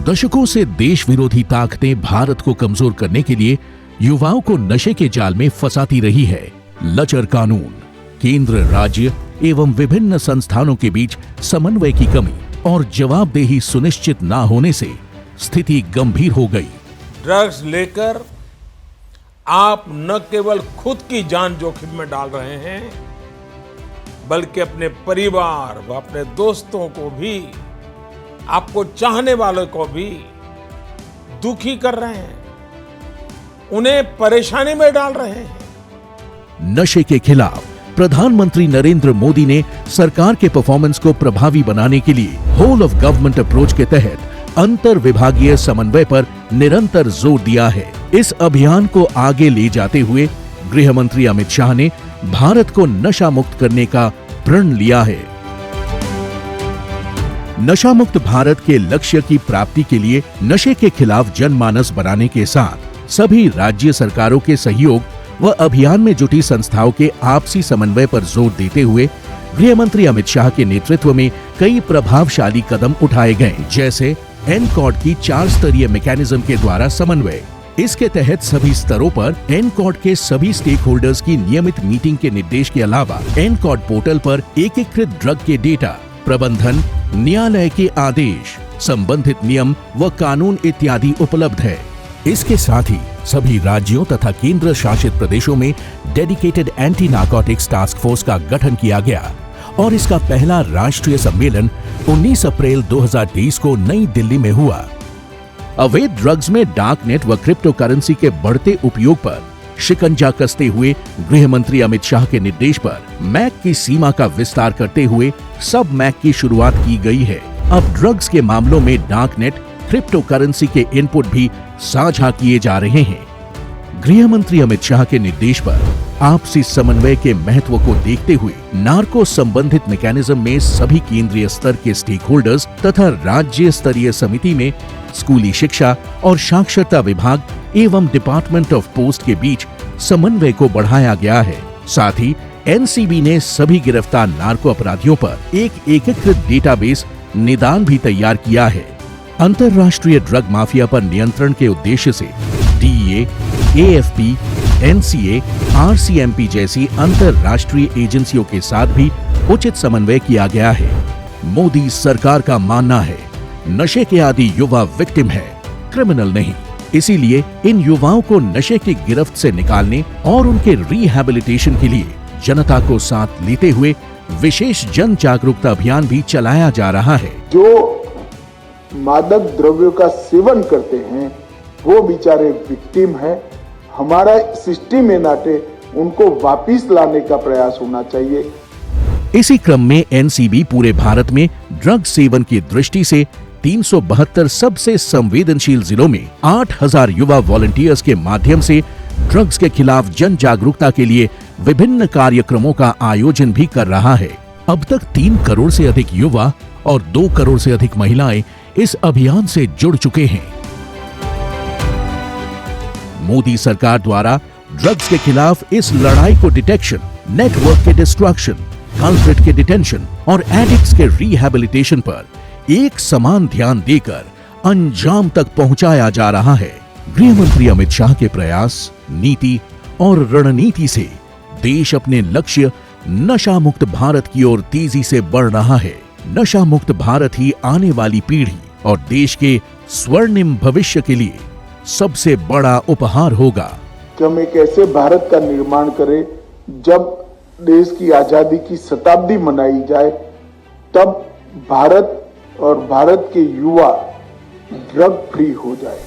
दशकों से देश विरोधी ताकतें भारत को कमजोर करने के लिए युवाओं को नशे के जाल में फंसाती रही है। लचर कानून, केंद्र, राज्य एवं विभिन्न संस्थानों के बीच समन्वय की कमी और जवाबदेही सुनिश्चित न होने से स्थिति गंभीर हो गई। ड्रग्स लेकर आप न केवल खुद की जान जोखिम में डाल रहे हैं, बल्कि अपने परिवार व अपने दोस्तों को भी, आपको चाहने वालों को भी दुखी कर रहे हैं, उन्हें परेशानी में डाल रहे हैं। नशे के खिलाफ प्रधानमंत्री नरेंद्र मोदी ने सरकार के परफॉर्मेंस को प्रभावी बनाने के लिए होल ऑफ गवर्नमेंट अप्रोच के तहत अंतर विभागीय समन्वय पर निरंतर जोर दिया है। इस अभियान को आगे ले जाते हुए गृह मंत्री अमित शाह ने भारत को नशा मुक्त करने का प्रण लिया है। नशा मुक्त भारत के लक्ष्य की प्राप्ति के लिए नशे के खिलाफ जनमानस बनाने के साथ सभी राज्य सरकारों के सहयोग व अभियान में जुटी संस्थाओं के आपसी समन्वय पर जोर देते हुए गृह मंत्री अमित शाह के नेतृत्व में कई प्रभावशाली कदम उठाए गए, जैसे एनकॉड की 4 स्तरीय मैकेनिज्म के द्वारा समन्वय। इसके तहत सभी स्तरों पर एनकॉड के सभी स्टेक होल्डर्स की नियमित मीटिंग के निर्देश के अलावा एनकॉड पोर्टल पर एकीकृत ड्रग के डेटा, प्रबंधन, न्यायालय के आदेश, संबंधित नियम व कानून इत्यादि उपलब्ध है। इसके साथ ही सभी राज्यों तथा केंद्र शासित प्रदेशों में dedicated anti narcotics task force का गठन किया गया और इसका पहला राष्ट्रीय सम्मेलन 19 अप्रैल 2023 को नई दिल्ली में हुआ। अवैध ड्रग्स में डार्क नेट व क्रिप्टो करेंसी के बढ़ते उपयोग पर शिकंजा कसते हुए गृह मंत्री अमित शाह के निर्देश पर मैक की सीमा का विस्तार करते हुए सब मैक की शुरुआत की गई है। अब ड्रग्स के मामलों में डार्क नेट, क्रिप्टो करेंसी के इनपुट भी साझा किए जा रहे हैं। गृह मंत्री अमित शाह के निर्देश पर आपसी समन्वय के महत्व को देखते हुए नार्को संबंधित मैकेनिज्म में सभी केंद्रीय स्तर के स्टेक होल्डर्स तथा राज्य स्तरीय समिति में स्कूली शिक्षा और साक्षरता विभाग एवं डिपार्टमेंट ऑफ पोस्ट के बीच समन्वय को बढ़ाया गया है। साथ ही एनसीबी ने सभी गिरफ्तार नार्को अपराधियों पर एक एकीकृत डेटाबेस निदान भी तैयार किया है। अंतर्राष्ट्रीय ड्रग माफिया पर नियंत्रण के उद्देश्य से डीईए, एएफपी, एनसीए, आरसीएमपी जैसी अंतर्राष्ट्रीय एजेंसियों के साथ भी उचित समन्वय किया गया है। मोदी सरकार का मानना है, नशे के आदि युवा विक्टिम है, क्रिमिनल नहीं। इसीलिए इन युवाओं को नशे की गिरफ्त से निकालने और उनके रिहैबिलिटेशन के लिए जनता को साथ लेते हुए विशेष जन जागरूकता अभियान भी चलाया जा रहा है। जो मादक द्रव्यों का सेवन करते हैं वो बेचारे विक्टिम है। हमारा सिस्टम में नाटे उनको वापिस लाने का प्रयास होना चाहिए। इसी क्रम में एनसीबी पूरे भारत में ड्रग सेवन की दृष्टि से 372 सबसे संवेदनशील जिलों में 8000 युवा वॉलंटियर्स के माध्यम से ड्रग्स के खिलाफ जन जागरूकता के लिए विभिन्न कार्यक्रमों का आयोजन भी कर रहा है। अब तक 3 करोड़ से अधिक युवा और 2 करोड़ से अधिक महिलाएं इस अभियान से जुड़ चुके हैं। मोदी सरकार द्वारा ड्रग्स के खिलाफ इस लड़ाई को डिटेक्शन, नेटवर्क के डिस्ट्रक्शन, कल्प्रिट के डिटेंशन और एडिक्ट्स के रिहैबिलिटेशन पर एक समान ध्यान देकर अंजाम तक पहुंचाया जा रहा है। गृह मंत्री अमित शाह के प्रयास, नीति और रणनीति से देश अपने लक्ष्य नशा मुक्त भारत की ओर तेजी से बढ़ रहा है। नशा मुक्त भारत ही आने वाली पीढ़ी और देश के स्वर्णिम भविष्य के लिए सबसे बड़ा उपहार होगा। कि हम एक ऐसे भारत का निर्माण करें जब देश की आजादी की शताब्दी मनाई जाए, तब भारत और भारत के युवा ड्रग फ्री हो जाए।